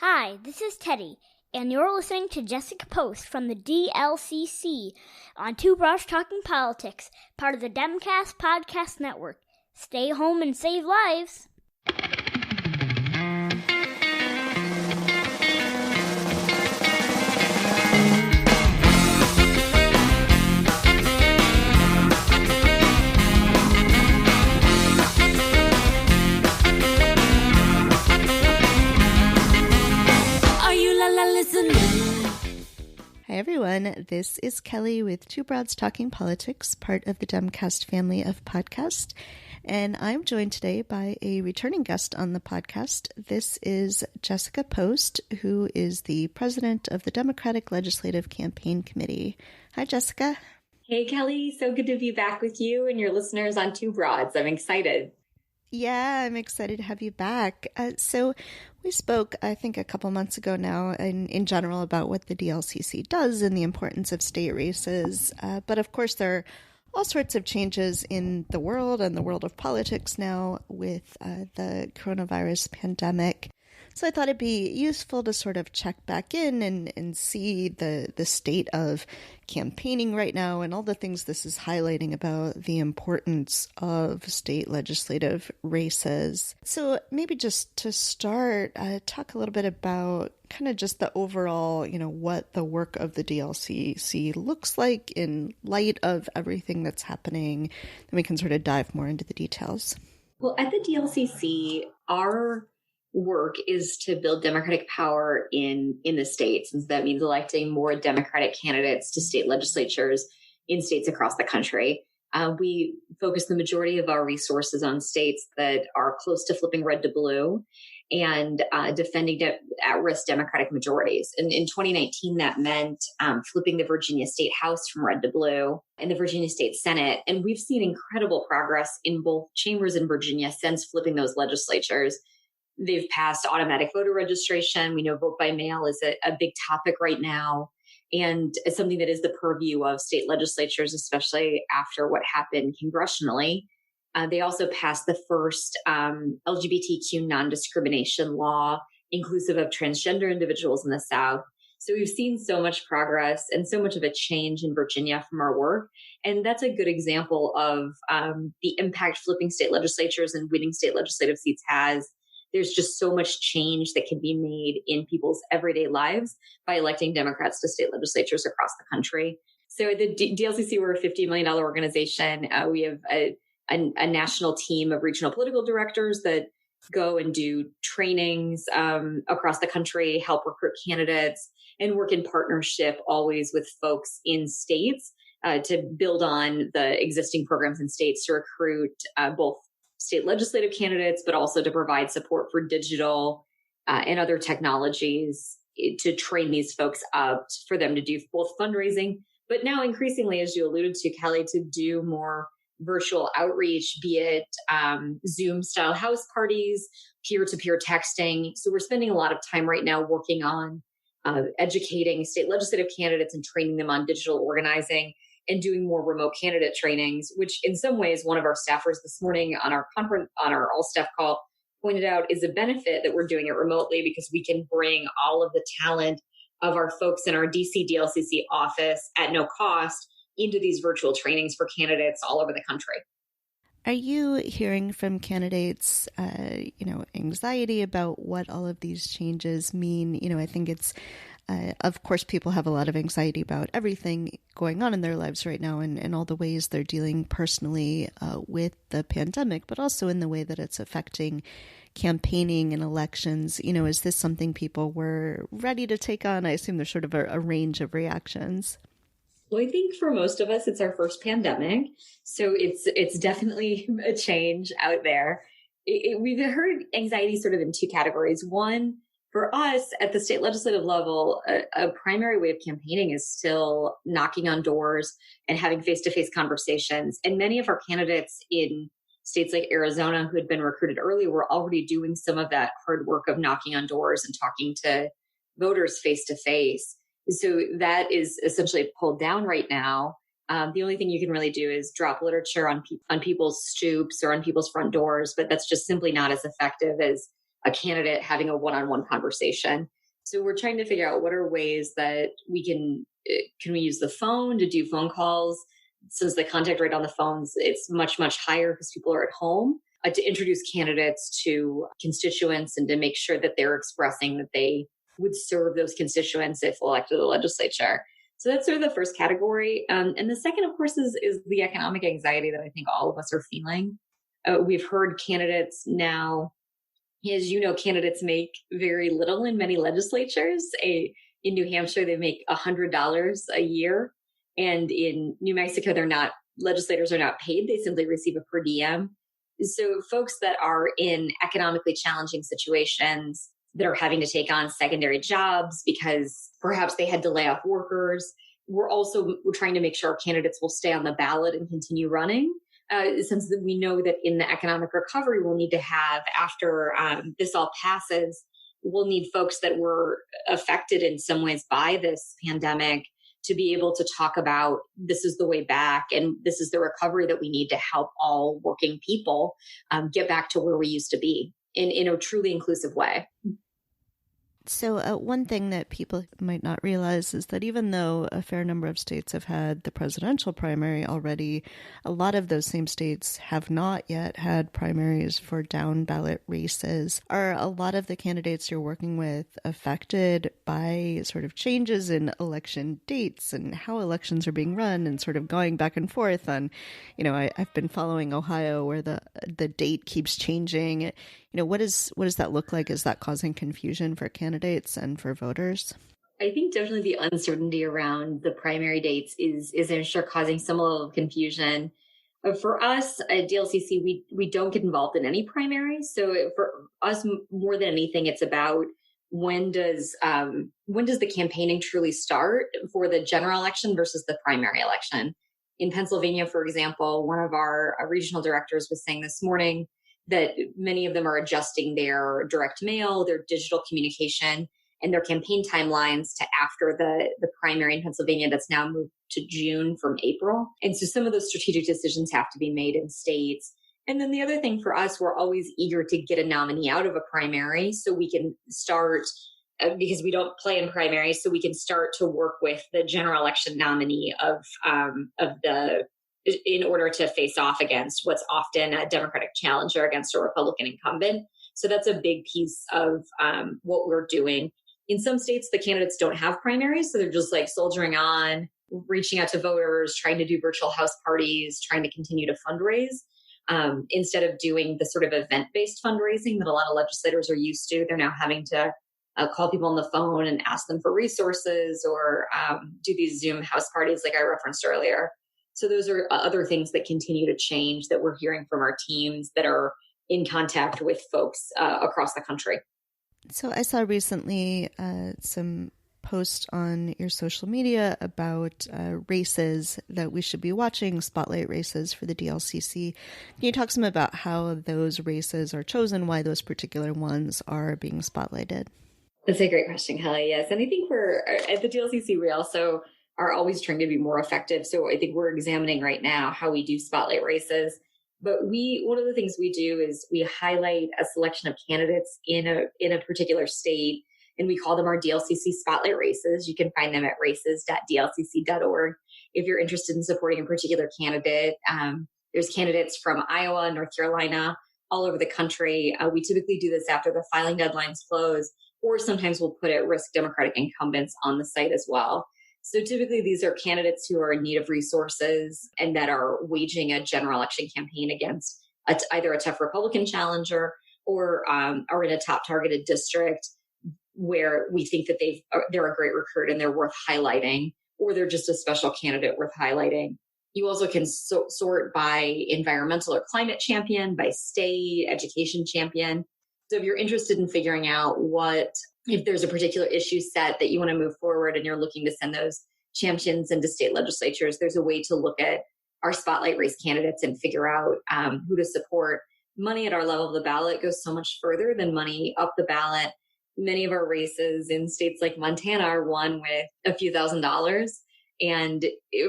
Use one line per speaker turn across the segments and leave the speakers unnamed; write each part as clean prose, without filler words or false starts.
Hi, this is Teddy, and you're listening to Jessica Post from the DLCC on Two Broads Talking Politics, part of the Demcast Podcast Network. Stay home and save lives.
Hi everyone, this is Kelly with Two Broads Talking Politics, part of the Demcast family of podcasts, and I'm joined today by a returning guest on the podcast. This is Jessica Post, who is the president of the Democratic Legislative Campaign Committee. Hi, Jessica.
Hey, Kelly. So good to be back with you and your listeners on Two Broads. I'm excited.
Yeah, I'm excited to have you back. So we spoke, I think, a couple months ago now in general about what the DLCC does and the importance of state races. But of course, there are all sorts of changes in the world and the world of politics now with the coronavirus pandemic. So I thought it'd be useful to sort of check back in and see the state of campaigning right now and all the things this is highlighting about the importance of state legislative races. So maybe just to start, talk a little bit about kind of just the overall, what the work of the DLCC looks like in light of everything that's happening. Then we can sort of dive more into the details.
Well, at the DLCC, our work is to build democratic power in the states. And so that means electing more Democratic candidates to state legislatures in states across the country. We focus the majority of our resources on states that are close to flipping red to blue and defending at-risk Democratic majorities. And in 2019, that meant flipping the Virginia State House from red to blue and the Virginia State Senate. And we've seen incredible progress in both chambers in Virginia since flipping those legislatures. They've passed automatic voter registration. We know vote by mail is a big topic right now, and it's something that is the purview of state legislatures, especially after what happened congressionally. They also passed the first LGBTQ non-discrimination law, inclusive of transgender individuals in the South. So we've seen so much progress and so much of a change in Virginia from our work. And that's a good example of the impact flipping state legislatures and winning state legislative seats has. There's just so much change that can be made in people's everyday lives by electing Democrats to state legislatures across the country. So at the DLCC, we're a $50 million organization. We have a national team of regional political directors that go and do trainings across the country, help recruit candidates, and work in partnership always with folks in states to build on the existing programs in states to recruit both state legislative candidates, but also to provide support for digital and other technologies to train these folks up for them to do both fundraising, but now increasingly, as you alluded to, Kelly, to do more virtual outreach, be it Zoom-style house parties, peer-to-peer texting. So we're spending a lot of time right now working on educating state legislative candidates and training them on digital organizing and doing more remote candidate trainings, which in some ways, one of our staffers this morning on our all-staff call pointed out is a benefit that we're doing it remotely because we can bring all of the talent of our folks in our DC DLCC office at no cost into these virtual trainings for candidates all over the country.
Are you hearing from candidates, anxiety about what all of these changes mean? I think it's of course, people have a lot of anxiety about everything going on in their lives right now and all the ways they're dealing personally with the pandemic, but also in the way that it's affecting campaigning and elections. Is this something people were ready to take on? I assume there's sort of a range of reactions.
Well, I think for most of us, it's our first pandemic. So it's definitely a change out there. We've heard anxiety sort of in two categories. One, for us at the state legislative level, a primary way of campaigning is still knocking on doors and having face-to-face conversations. And many of our candidates in states like Arizona who had been recruited early were already doing some of that hard work of knocking on doors and talking to voters face-to-face. So that is essentially pulled down right now. The only thing you can really do is drop literature on people's stoops or on people's front doors, but that's just simply not as effective as a candidate having a one-on-one conversation. So we're trying to figure out what are ways that we can we use the phone to do phone calls? Since the contact rate on the phones, it's much, much higher because people are at home, to introduce candidates to constituents and to make sure that they're expressing that they would serve those constituents if elected to the legislature. So that's sort of the first category. And the second, of course, is the economic anxiety that I think all of us are feeling. We've heard candidates now, as you know, candidates make very little in many legislatures. In New Hampshire, they make $100 a year. And in New Mexico, legislators are not paid. They simply receive a per diem. So folks that are in economically challenging situations, that are having to take on secondary jobs because perhaps they had to lay off workers, we're trying to make sure our candidates will stay on the ballot and continue running. Since we know that in the economic recovery we'll need to have, after this all passes, we'll need folks that were affected in some ways by this pandemic to be able to talk about this is the way back and this is the recovery that we need to help all working people get back to where we used to be in a truly inclusive way.
So one thing that people might not realize is that even though a fair number of states have had the presidential primary already, a lot of those same states have not yet had primaries for down ballot races. Are a lot of the candidates you're working with affected by sort of changes in election dates and how elections are being run and sort of going back and forth on, I've been following Ohio where the date keeps changing. What does that look like? Is that causing confusion for candidates and for voters?
I think definitely the uncertainty around the primary dates is I'm sure causing some level of confusion. For us at DLCC, we don't get involved in any primaries. So for us, more than anything, it's about when does the campaigning truly start for the general election versus the primary election. In Pennsylvania, for example, one of our regional directors was saying this morning that many of them are adjusting their direct mail, their digital communication, and their campaign timelines to after the primary in Pennsylvania that's now moved to June from April. And so some of those strategic decisions have to be made in states. And then the other thing for us, we're always eager to get a nominee out of a primary so we can start, because we don't play in primaries, so we can start to work with the general election nominee in order to face off against what's often a Democratic challenger against a Republican incumbent. So that's a big piece of what we're doing. In some states, the candidates don't have primaries, so they're just like soldiering on, reaching out to voters, trying to do virtual house parties, trying to continue to fundraise. Instead of doing the sort of event-based fundraising that a lot of legislators are used to, they're now having to call people on the phone and ask them for resources or do these Zoom house parties like I referenced earlier. So those are other things that continue to change that we're hearing from our teams that are in contact with folks across the country.
So I saw recently some posts on your social media about races that we should be watching, spotlight races for the DLCC. Can you talk some about how those races are chosen, why those particular ones are being spotlighted?
That's a great question, Kelly. Yes. And I think at the DLCC, we also are always trying to be more effective. So I think we're examining right now how we do spotlight races. But one of the things we do is we highlight a selection of candidates in a particular state, and we call them our DLCC spotlight races. You can find them at races.dlcc.org. If you're interested in supporting a particular candidate, there's candidates from Iowa, North Carolina, all over the country. We typically do this after the filing deadlines close, or sometimes we'll put at risk Democratic incumbents on the site as well. So typically these are candidates who are in need of resources and that are waging a general election campaign against either a tough Republican challenger or are in a top targeted district where we think that they're a great recruit and they're worth highlighting, or they're just a special candidate worth highlighting. You also can sort by environmental or climate champion, by state, education champion. So if you're interested in figuring out if there's a particular issue set that you want to move forward and you're looking to send those champions into state legislatures, there's a way to look at our spotlight race candidates and figure out who to support. Money at our level of the ballot goes so much further than money up the ballot. Many of our races in states like Montana are won with a few $1,000s, and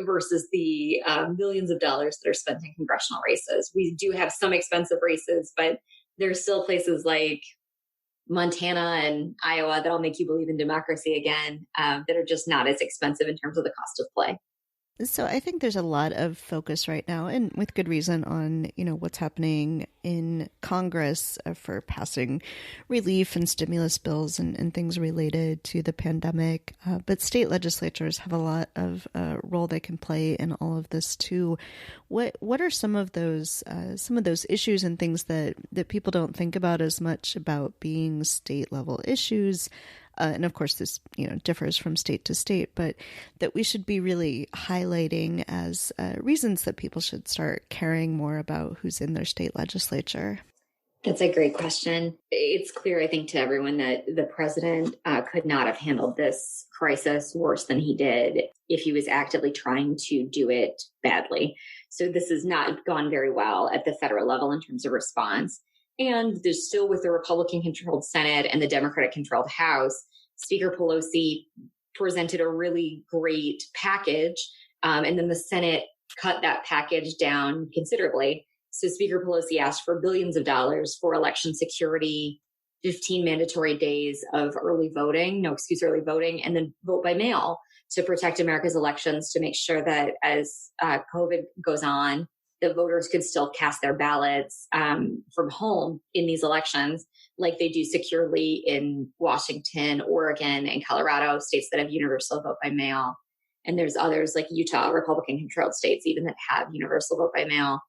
versus the millions of dollars that are spent in congressional races. We do have some expensive races, but there's still places like Montana and Iowa that'll make you believe in democracy again, that are just not as expensive in terms of the cost of play.
So I think there's a lot of focus right now, and with good reason, on what's happening in Congress for passing relief and stimulus bills and things related to the pandemic. But state legislatures have a lot of role they can play in all of this too. What are some of those issues and things that people don't think about as much about being state level issues? And of course, this differs from state to state, but that we should be really highlighting as reasons that people should start caring more about who's in their state legislature.
That's a great question. It's clear, I think, to everyone that the president could not have handled this crisis worse than he did if he was actively trying to do it badly. So this has not gone very well at the federal level in terms of response. And there's still, with the Republican-controlled Senate and the Democratic-controlled House, Speaker Pelosi presented a really great package, and then the Senate cut that package down considerably. So Speaker Pelosi asked for billions of dollars for election security, 15 mandatory days of early voting, and then vote by mail to protect America's elections, to make sure that as COVID goes on, the voters could still cast their ballots from home in these elections, like they do securely in Washington, Oregon, and Colorado, states that have universal vote by mail. And there's others like Utah, Republican-controlled states, even that have universal vote by mail.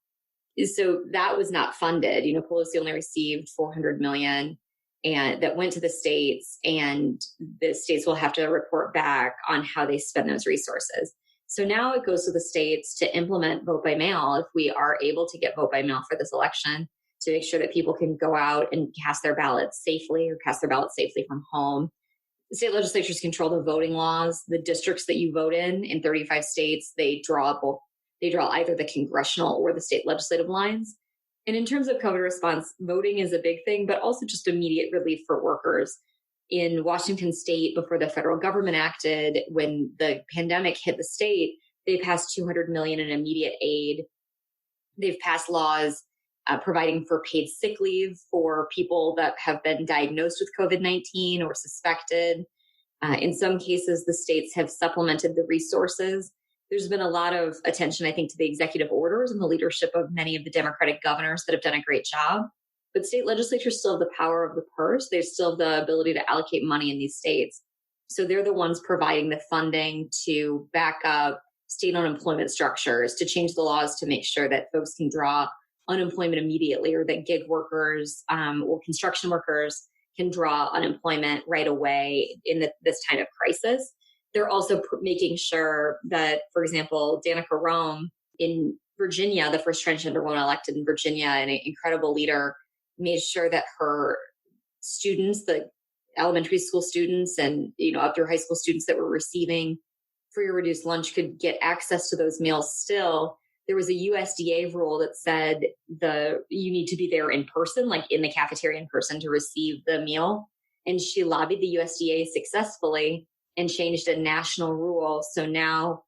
So that was not funded. Pelosi only received $400 million, and that went to the states, and the states will have to report back on how they spend those resources. So now it goes to the states to implement vote by mail, if we are able to get vote by mail for this election, to make sure that people can go out and cast their ballots safely, or cast their ballots safely from home. The state legislatures control the voting laws. The districts that you vote in 35 states, they draw either the congressional or the state legislative lines. And in terms of COVID response, voting is a big thing, but also just immediate relief for workers. In Washington state, before the federal government acted, when the pandemic hit the state, they passed $200 million in immediate aid. They've passed laws providing for paid sick leave for people that have been diagnosed with COVID-19 or suspected. In some cases, the states have supplemented the resources. There's been a lot of attention, I think, to the executive orders and the leadership of many of the Democratic governors that have done a great job. But state legislatures still have the power of the purse. They still have the ability to allocate money in these states. So they're the ones providing the funding to back up state unemployment structures, to change the laws to make sure that folks can draw unemployment immediately, or that gig workers or construction workers can draw unemployment right away in this time of crisis. They're also making sure that, for example, Danica Rome in Virginia, the first transgender woman elected in Virginia, and an incredible leader, made sure that her students, the elementary school students and up through high school students that were receiving free or reduced lunch, could get access to those meals still. There was a USDA rule that said you need to be there in person, like in the cafeteria in person, to receive the meal. And she lobbied the USDA successfully and changed a national rule. So now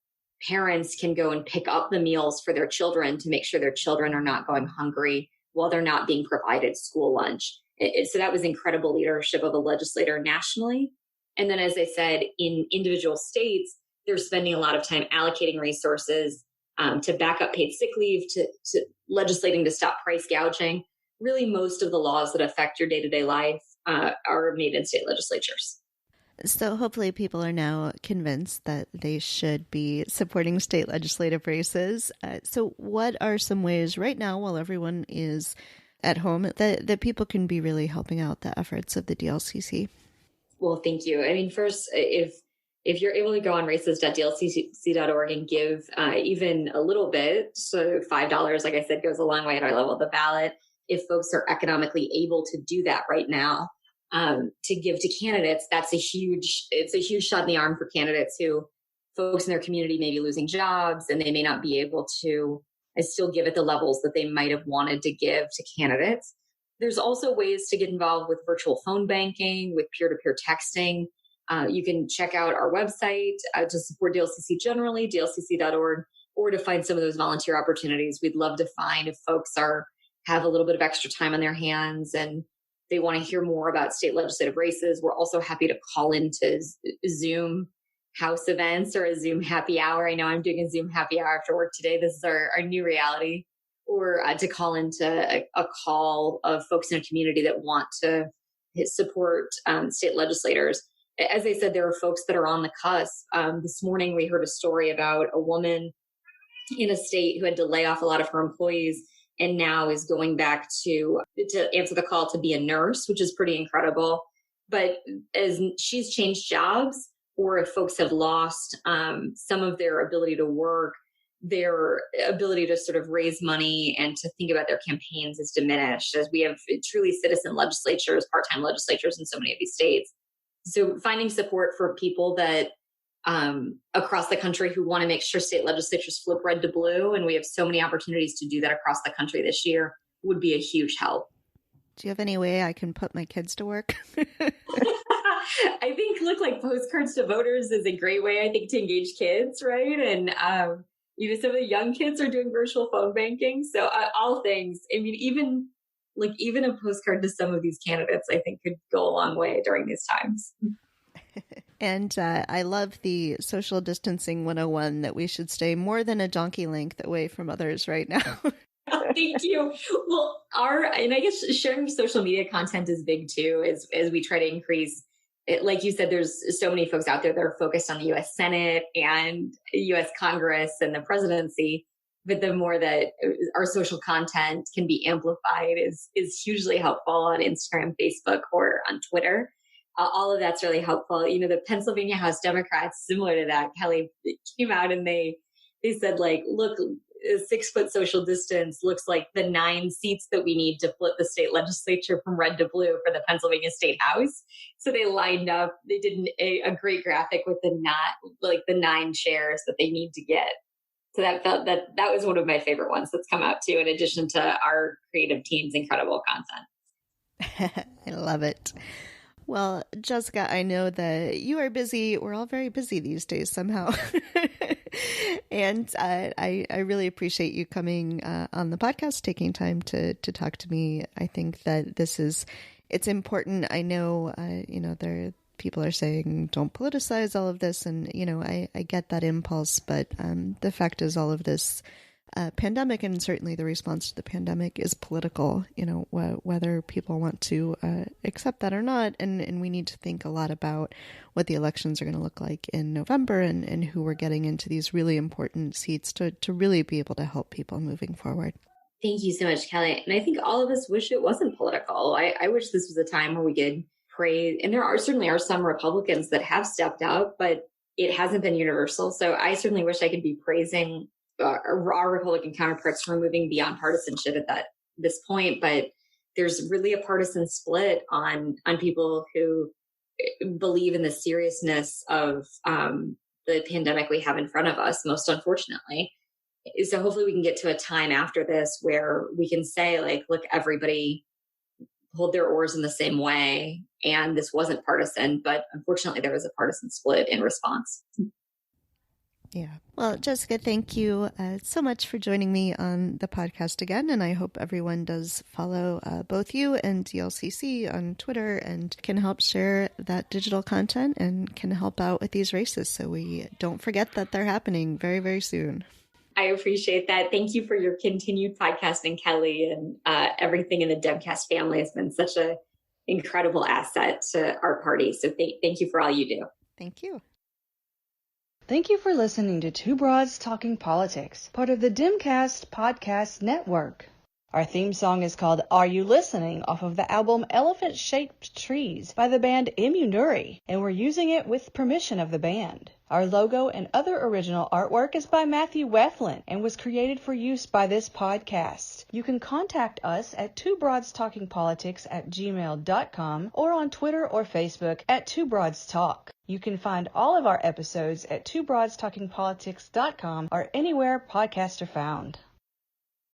parents can go and pick up the meals for their children to make sure their children are not going hungry while they're not being provided school lunch. So that was incredible leadership of a legislator nationally. And then, as I said, in individual states, they're spending a lot of time allocating resources to back up paid sick leave, to legislating to stop price gouging. Really, most of the laws that affect your day-to-day life are made in state legislatures.
So hopefully people are now convinced that they should be supporting state legislative races. So what are some ways right now, while everyone is at home, that people can be really helping out the efforts of the DLCC?
Well, thank you. I mean, first, if you're able to go on races.dlcc.org and give even a little bit, so $5, like I said, goes a long way at our level of the ballot. If folks are economically able to do that right now, to give to candidates, it's a huge shot in the arm for candidates who folks in their community may be losing jobs, and they may not be able to still give at the levels that they might have wanted to give to candidates. There's also ways to get involved with virtual phone banking, with peer-to-peer texting. You can check out our website to support DLCC generally, dlcc.org, or to find some of those volunteer opportunities. We'd love to find, if folks have a little bit of extra time on their hands and they want to hear more about state legislative races. We're also happy to call into Zoom house events or a Zoom happy hour. I know I'm doing a Zoom happy hour after work today. This is our new reality. Or to call into a call of folks in a community that want to support state legislators. As I said, there are folks that are on the cusp. This morning, we heard a story about a woman in a state who had to lay off a lot of her employees and now is going back to answer the call to be a nurse, which is pretty incredible. But as she's changed jobs, or if folks have lost some of their ability to work, their ability to sort of raise money and to think about their campaigns is diminished, as we have truly citizen legislatures, part-time legislatures in so many of these states. So finding support for people that across the country who want to make sure state legislatures flip red to blue, and we have so many opportunities to do that across the country this year, would be a huge help.
Do you have any way I can put my kids to work?
I think like postcards to voters is a great way, I think, to engage kids, right? And some of the young kids are doing virtual phone banking. So all things. I mean, even a postcard to some of these candidates, I think, could go a long way during these times.
And I love the social distancing 101 that we should stay more than a donkey length away from others right now.
Thank you. Well, and I guess sharing social media content is big too, as we try to increase it. Like you said, there's so many folks out there that are focused on the U.S. Senate and U.S. Congress and the presidency. But the more that our social content can be amplified is hugely helpful on Instagram, Facebook, or on Twitter. All of that's really helpful. The Pennsylvania House Democrats, similar to that, Kelly, came out and they said, like, look, 6 foot social distance looks like the 9 seats that we need to flip the state legislature from red to blue for the Pennsylvania State House. So they lined up, they did a great graphic with the 9 chairs that they need to get. So that was one of my favorite ones that's come out too, in addition to our creative team's incredible content.
I love it. Well, Jessica, I know that you are busy. We're all very busy these days somehow. And I really appreciate you coming on the podcast, taking time to talk to me. I think that it's important. I know, people are saying don't politicize all of this. And, I get that impulse. But the fact is, all of this pandemic, and certainly the response to the pandemic, is political, whether people want to accept that or not. And we need to think a lot about what the elections are going to look like in November and who we're getting into these really important seats to really be able to help people moving forward.
Thank you so much, Kelly. And I think all of us wish it wasn't political. I wish this was a time where we could praise, and there certainly are some Republicans that have stepped up, but it hasn't been universal. So I certainly wish I could be praising our Republican counterparts for moving beyond partisanship at this point, but there's really a partisan split on people who believe in the seriousness of the pandemic we have in front of us, most unfortunately. So hopefully we can get to a time after this where we can say, like, look, everybody hold their oars in the same way, and this wasn't partisan, but unfortunately there was a partisan split in response.
Yeah. Well, Jessica, thank you so much for joining me on the podcast again. And I hope everyone does follow both you and DLCC on Twitter and can help share that digital content and can help out with these races so we don't forget that they're happening very, very soon.
I appreciate that. Thank you for your continued podcasting, Kelly, and everything in the Demcast family has been such an incredible asset to our party. So thank you for all you do.
Thank you.
Thank you for listening to Two Broads Talking Politics, part of the Demcast Podcast Network. Our theme song is called Are You Listening? Off of the album Elephant Shaped Trees by the band Immunuri, and we're using it with permission of the band. Our logo and other original artwork is by Matthew Weflin and was created for use by this podcast. You can contact us at twobroadstalkingpolitics@gmail.com or on Twitter or Facebook at Two Broads Talk. You can find all of our episodes at twobroadstalkingpolitics.com or anywhere podcasts are found.